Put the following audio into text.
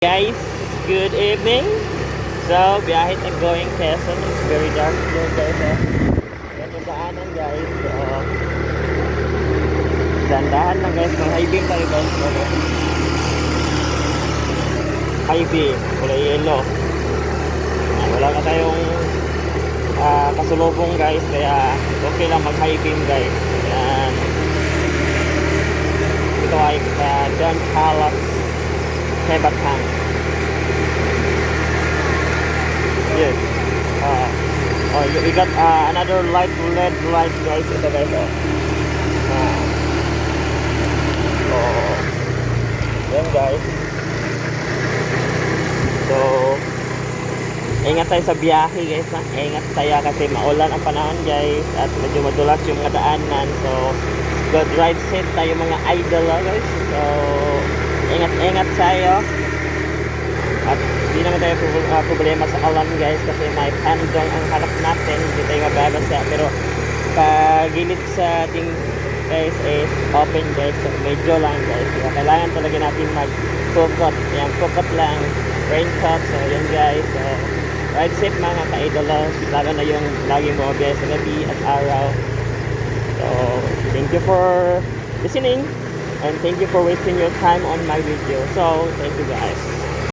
Guys, good evening. So, biyahe na going Quezon. It's very dark here guys. Yan yung daanan guys. So, dandahan lang guys. High beam tayo guys. High beam. Kulay yellow. Wala ka tayong kasulubong guys. Kaya okay lang mag high beam guys. Yan. Ito ay Don Palace Kebatang. Yes. We got another light LED light guys. Ito guys. Yan guys. So, ingat tayo sa biyahe guys. Ingat tayo kasi maulan ang panahon guys. At medyo madulas yung mga daanan. So, good ride set tayo mga idol guys. So, ingat-ingat tayo. At hindi naman tayo problema sa alam guys kasi may pandong ang harap natin, hindi tayo mababasa, pero pagilid sa ating guys is open guys, so medyo lang guys, kaya kailangan talaga natin mag-focus, yan, focus lang, raincoat, so yan guys, so ride safe mga ka-idolos, lalo na yung laging bumabiyahe sa gabi at araw. So thank you for listening and thank you for wasting your time on my video. So thank you guys.